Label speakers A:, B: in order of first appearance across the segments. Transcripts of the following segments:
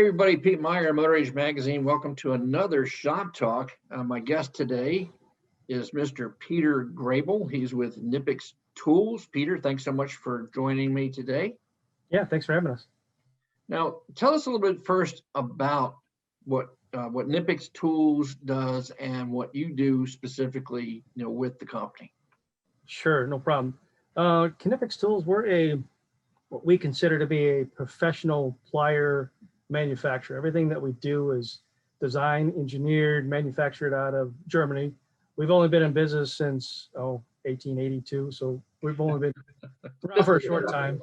A: Hey everybody, Pete Meyer, Motor Age Magazine. Welcome to another Shop Talk. My guest today is Mr. Peter Grable. He's with KNIPEX Tools. Peter, thanks so much for joining me today.
B: Yeah, thanks for having us.
A: Now, tell us a little bit first about what KNIPEX Tools does and what you do specifically, with the company.
B: Sure, no problem. KNIPEX Tools, we're what we consider to be a professional plier manufacturer. Everything that we do is designed, engineered, manufactured out of Germany. We've only been in business since 1882, so we've only been around for a short time.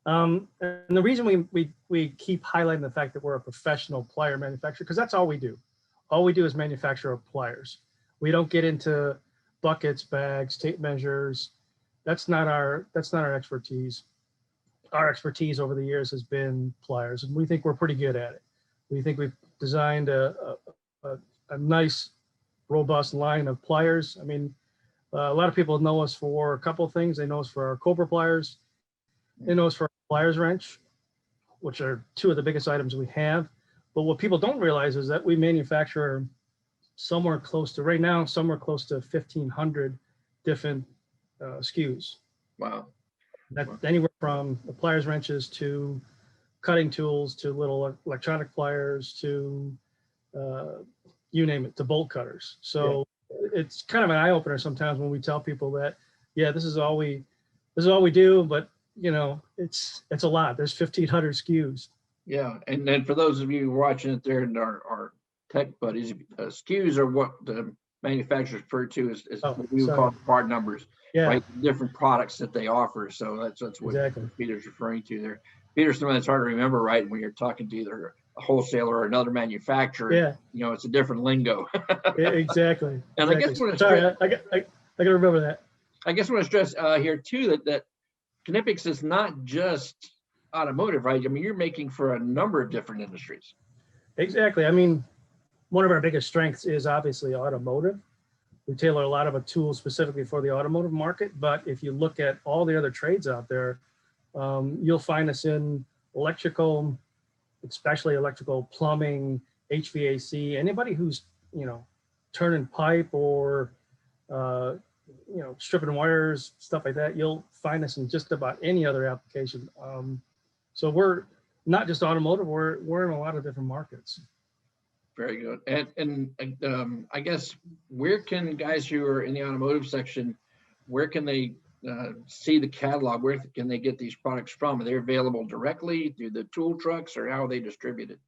B: And the reason we keep highlighting the fact that we're a professional plier manufacturer, because that's all we do. All we do is manufacture pliers. We don't get into buckets, bags, tape measures. That's not our expertise. Our expertise over the years has been pliers, and we think we're pretty good at it. We think we've designed a nice, robust line of pliers. I mean, a lot of people know us for a couple of things. They know us for our Cobra pliers. They know us for our pliers wrench, which are two of the biggest items we have. But what people don't realize is that we manufacture somewhere close to 1,500 different SKUs.
A: Wow.
B: That's anywhere from the pliers wrenches to cutting tools to little electronic pliers to you name it, to bolt cutters. So it's kind of an eye opener sometimes when we tell people that, yeah, this is all we do, but it's a lot. There's 1,500 SKUs.
A: Yeah, and then for those of you watching it there and our tech buddies, SKUs are what the manufacturers refer to as what we would call part numbers.
B: Yeah.
A: Right, different products that they offer. So that's what
B: exactly
A: Peter's referring to there. Peter's something that's hard to remember, right? When you're talking to either a wholesaler or another manufacturer, it's a different lingo.
B: Exactly.
A: And
B: exactly.
A: I guess what
B: Sorry, I got to remember that.
A: I guess I want to stress here too that KNIPEX is not just automotive, right? I mean, you're making for a number of different industries.
B: Exactly. I mean, one of our biggest strengths is obviously automotive. We tailor a lot of tools specifically for the automotive market, but if you look at all the other trades out there, you'll find us in electrical, especially electrical, plumbing, HVAC, anybody who's, turning pipe or, stripping wires, stuff like that, you'll find us in just about any other application. So we're not just automotive, we're in a lot of different markets.
A: Very good. And I guess where can guys who are in the automotive section, where can they see the catalog? Where can they get these products from? Are they available directly through the tool trucks, or how are they distributed?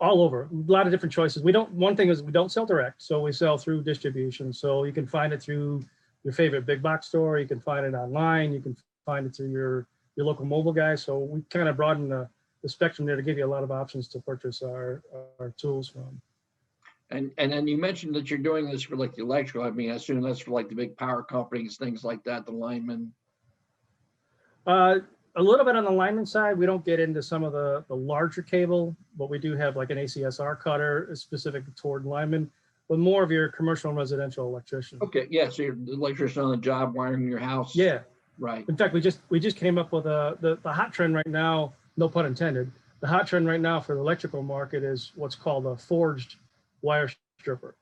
B: All over. A lot of different choices. One thing is we don't sell direct, so we sell through distribution. So you can find it through your favorite big box store. You can find it online. You can find it through your local mobile guy. So we kind of broaden the spectrum there to give you a lot of options to purchase our tools from.
A: And then you mentioned that you're doing this for like the electrical. I mean, I assume that's for like the big power companies, things like that, the linemen.
B: A little bit on the lineman side. We don't get into some of the larger cable, but we do have like an ACSR cutter specific toward linemen, but more of your commercial and residential electrician.
A: Okay, yeah. So you're the electrician on the job wiring your house.
B: Yeah.
A: Right.
B: In fact, we just came up with the hot trend right now, no pun intended. The hot trend right now for the electrical market is what's called a forged wire stripper.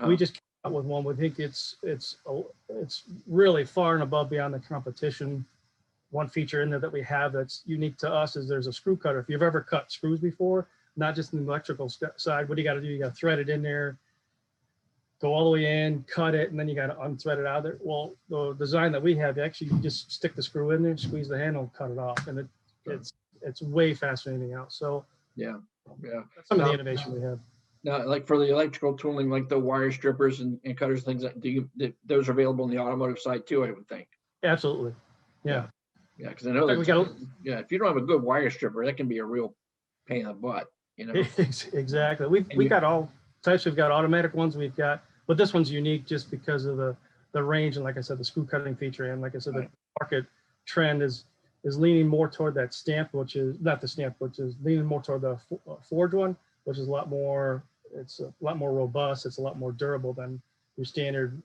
B: We just came out with one. We think it's really far and above beyond the competition. One feature in there that we have that's unique to us is there's a screw cutter. If you've ever cut screws before, not just in the electrical side, what do you got to do? You got to thread it in there, go all the way in, cut it, and then you got to unthread it out of there. Well, the design that we have, you just stick the screw in there, squeeze the handle, and cut it off, and it's way faster than anything else. So
A: yeah,
B: that's some of the innovation we have.
A: Now, like for the electrical tooling, like the wire strippers and cutters, things those are available on the automotive side too, I would think.
B: Absolutely. Yeah.
A: Yeah, because I know that if you don't have a good wire stripper, that can be a real pain in the butt.
B: Exactly. We've got all types. We've got automatic ones. But this one's unique just because of the range and, like I said, the screw cutting feature. And like I said, the market trend is leaning more toward that stamp, which is not the stamp, which is leaning more toward the forged one, which is a lot more robust. It's a lot more durable than your standard,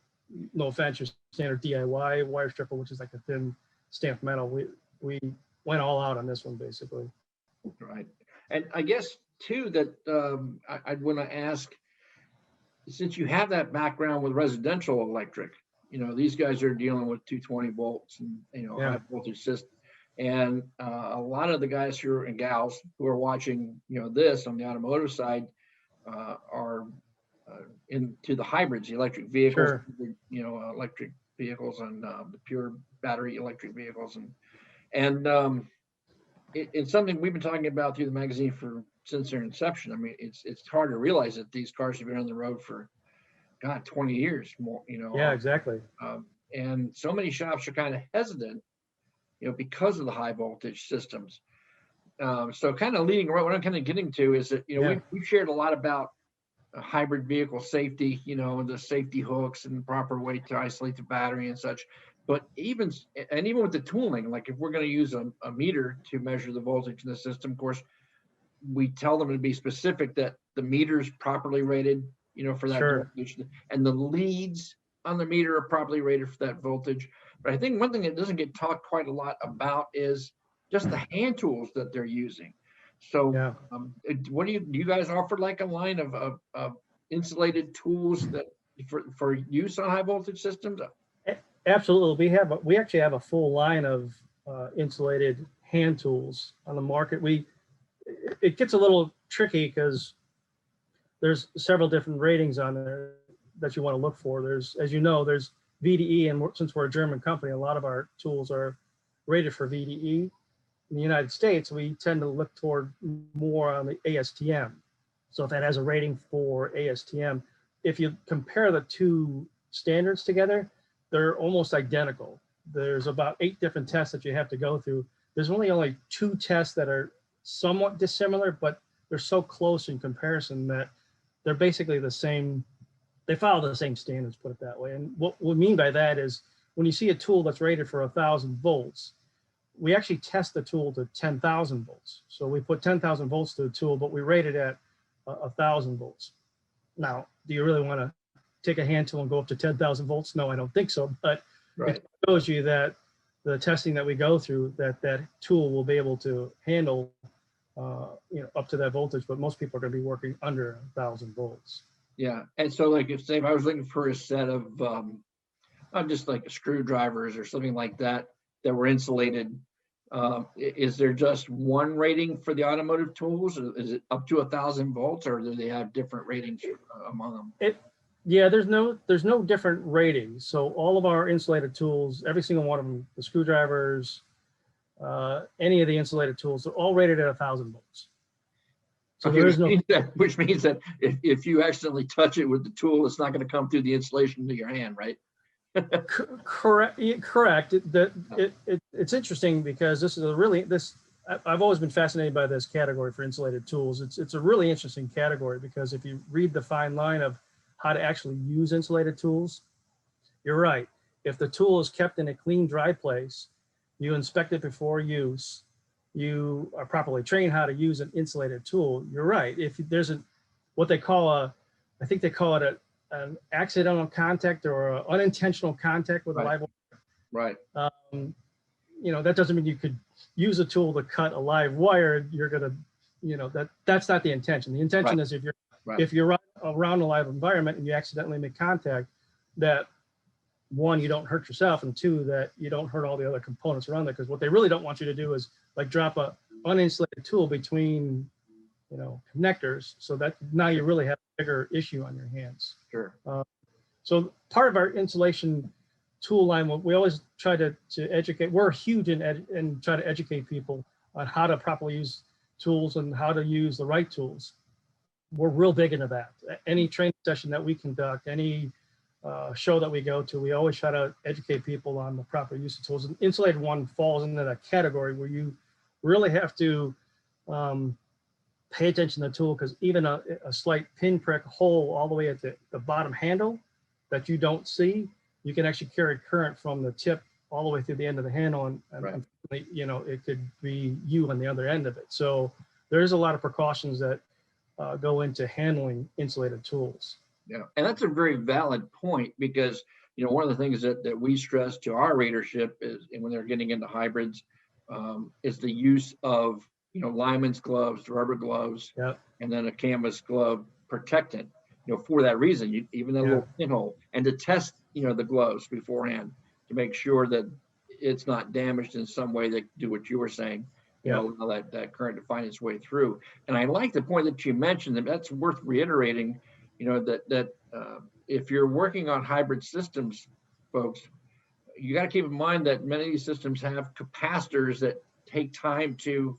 B: no offense, your standard DIY wire stripper, which is like a thin stamped metal. We went all out on this one, basically.
A: Right. And I guess too that I'd want to ask, since you have that background with residential electric, these guys are dealing with 220 volts and,
B: Yeah,
A: high voltage system. And a lot of the guys who are, and gals who are watching, this on the automotive side are into the hybrids, the electric vehicles,
B: sure.
A: electric vehicles and the pure battery electric vehicles. And it's something we've been talking about through the magazine since their inception. I mean, it's hard to realize that these cars have been on the road for, God, 20 years more,
B: Yeah, exactly.
A: and so many shops are kind of hesitant, because of the high voltage systems. So kind of leading, what I'm kind of getting to is that,
B: Yeah,
A: we've shared a lot about hybrid vehicle safety, the safety hooks and the proper way to isolate the battery and such. But even with the tooling, like if we're going to use a meter to measure the voltage in the system, of course, we tell them to be specific that the meter's properly rated, for that
B: sure.
A: voltage, and the leads on the meter are properly rated for that voltage. But I think one thing that doesn't get talked quite a lot about is just the hand tools that they're using. So,
B: Yeah.
A: what do you guys offer, like a line of insulated tools that for use on high voltage systems?
B: Absolutely. We actually have a full line of insulated hand tools on the market. It gets a little tricky because there's several different ratings on there that you want to look for. There's, as you know, there's VDE, and since we're a German company, a lot of our tools are rated for VDE. In the United States, we tend to look toward more on the ASTM. So if that has a rating for ASTM, if you compare the two standards together, they're almost identical. There's about 8 different tests that you have to go through. There's only 2 tests that are somewhat dissimilar, but they're so close in comparison that they're basically the same. They follow the same standards, put it that way. And what we mean by that is when you see a tool that's rated for 1,000 volts, we actually test the tool to 10,000 volts. So we put 10,000 volts to the tool, but we rate it at 1,000 volts. Now, do you really want to take a hand tool and go up to 10,000 volts? No, I don't think so. But
A: Right.
B: it shows you that the testing that we go through, that tool will be able to handle, up to that voltage. But most people are going to be working under 1,000 volts.
A: Yeah. And so, like, if I was looking for a set of just like screwdrivers or something like that were insulated, is there just one rating for the automotive tools? Is it up to 1,000 volts, or do they have different ratings among them?
B: Yeah, there's no different ratings. So all of our insulated tools, every single one of them, the screwdrivers, any of the insulated tools, they're all rated at 1,000 volts. So
A: Okay,
B: there is no,
A: which means that if you accidentally touch it with the tool, it's not going to come through the insulation to your hand, right?
B: correct. It's interesting because this is I've always been fascinated by this category for insulated tools. It's a really interesting category because if you read the fine line of how to actually use insulated tools, you're right. If the tool is kept in a clean, dry place, you inspect it before use, you are properly trained how to use an insulated tool, you're right. If there's what they call I think they call it an accidental contact or an unintentional contact with a live wire.
A: Right.
B: That doesn't mean you could use a tool to cut a live wire. You're gonna, that's not the intention. The intention is if you're around a live environment and you accidentally make contact, that 1, you don't hurt yourself, and 2, that you don't hurt all the other components around there. Because what they really don't want you to do is like drop a uninsulated tool between, connectors, so that now you really have a bigger issue on your hands.
A: Sure.
B: So part of our insulation tool line, we always try to educate. We're huge in try to educate people on how to properly use tools and how to use the right tools. We're real big into that. Any training session that we conduct, any show that we go to, we always try to educate people on the proper use of tools. And insulated one falls into that category where you really have to pay attention to the tool, because even a slight pinprick hole all the way at the bottom handle that you don't see, you can actually carry current from the tip all the way through the end of the handle, and
A: Right.
B: it could be you on the other end of it. So there's a lot of precautions that go into handling insulated tools.
A: Yeah, and that's a very valid point, because one of the things that we stress to our readership is, and when they're getting into hybrids, is the use of lineman's gloves, rubber gloves,
B: Yeah.
A: and then a canvas glove protectant, for that reason, even that
B: Yeah.
A: little pinhole, and to test, the gloves beforehand to make sure that it's not damaged in some way that do what you were saying,
B: Yeah.
A: allow that current to find its way through. And I like the point that you mentioned, and that's worth reiterating, that if you're working on hybrid systems, folks, you got to keep in mind that many of these systems have capacitors that take time to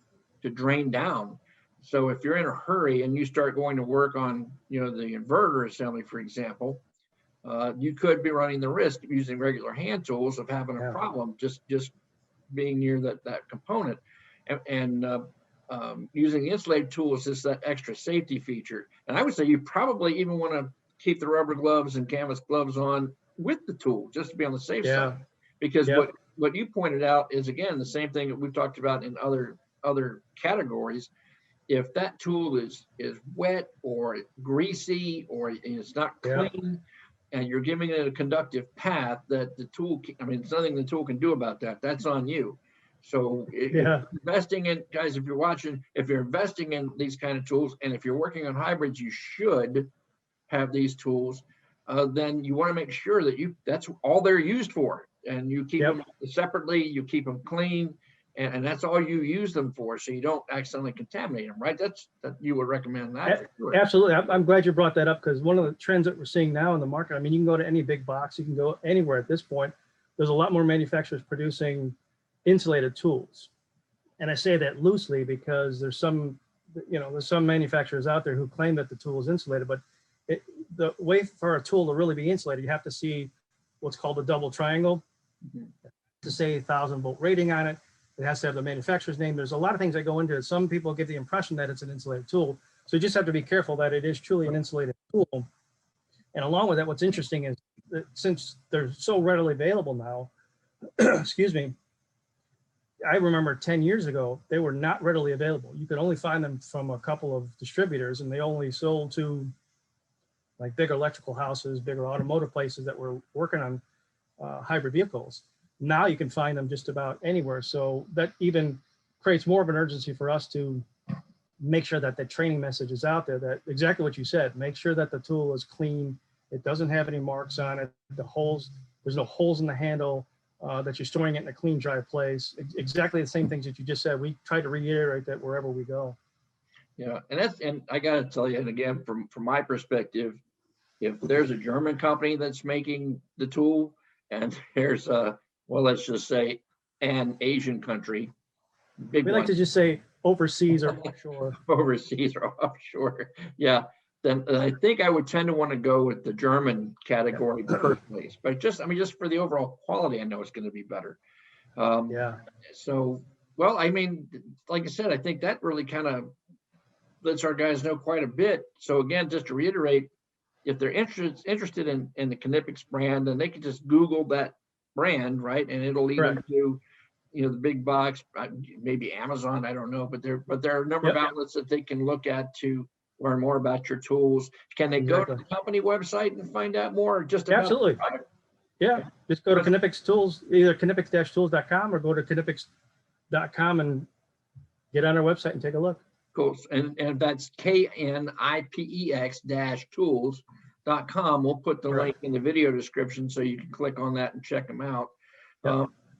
A: drain down. So if you're in a hurry and you start going to work on, the inverter assembly, for example, you could be running the risk of using regular hand tools of having a
B: Yeah.
A: problem just being near that component. And using the insulated tools is that extra safety feature. And I would say you probably even want to keep the rubber gloves and canvas gloves on with the tool just to be on the safe
B: Yeah.
A: side. Because
B: Yep.
A: what you pointed out is, again, the same thing that we've talked about in other categories. If that tool is wet or greasy or it's not clean, and you're giving it a conductive path, that the tool, there's nothing the tool can do about that. That's on you. So if you're investing in, guys, if you're watching, if you're investing in these kind of tools, and if you're working on hybrids, you should have these tools. Then you want to make sure that that's all they're used for, and you keep them separately, you keep them clean, and that's all you use them for, so you don't accidentally contaminate them, right? That you would recommend that. For sure.
B: Absolutely. I'm glad you brought that up, because one of the trends that we're seeing now in the market, you can go to any big box, you can go anywhere at this point. There's a lot more manufacturers producing insulated tools. And I say that loosely because there's some manufacturers out there who claim that the tool is insulated, but the way for a tool to really be insulated, you have to see what's called a double triangle, to say 1,000-volt rating on it. It has to have the manufacturer's name. There's a lot of things that go into it. Some people give the impression that it's an insulated tool. So you just have to be careful that it is truly an insulated tool. And along with that, what's interesting is that since they're so readily available now, excuse me, I remember 10 years ago, they were not readily available. You could only find them from a couple of distributors, and they only sold to like bigger electrical houses, bigger automotive places that were working on hybrid vehicles. Now you can find them just about anywhere. So that even creates more of an urgency for us to make sure that the training message is out there, that exactly what you said, make sure that the tool is clean. It doesn't have any marks on it. There's no holes in the handle, that you're storing it in a clean, dry place. Exactly the same things that you just said. We try to reiterate that wherever we go.
A: Yeah, and I got to tell you, and again, from my perspective, if there's a German company that's making the tool, and there's let's just say an Asian country,
B: We like to just say overseas or offshore.
A: Overseas or offshore, yeah. Then I think I would tend to want to go with the German category personally, but just for the overall quality, I know it's going to be better. So, well, like I said, I think that really kind of lets our guys know quite a bit. So again, just to reiterate, if they're interested in the KNIPEX brand, then they can just Google that brand, right? And it'll lead them to, the big box, maybe Amazon, I don't know, but there are a number of outlets that they can look at to learn more about your tools. Can they go to the company website and find out more? Just about
B: absolutely. Yeah, just go to KNIPEX Tools, either KNIPEX-tools.com or go to KNIPEX.com and get on our website and take a look.
A: Cool. And that's KNIPEX-tools.com. We'll put the link in the video description so you can click on that and check them out.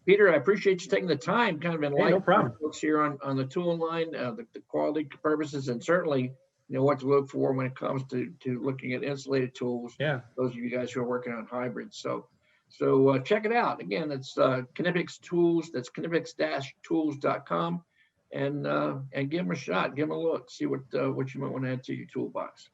A: Peter, I appreciate you taking the time, kind of enlightening folks here on the tool line, the quality purposes, and certainly what to look for when it comes to looking at insulated tools.
B: Yeah.
A: Those of you guys who are working on hybrids. So check it out. Again, it's KNIPEX Tools. That's KNIPEX-tools.com. And give them a shot, give them a look, see what you might want to add to your toolbox.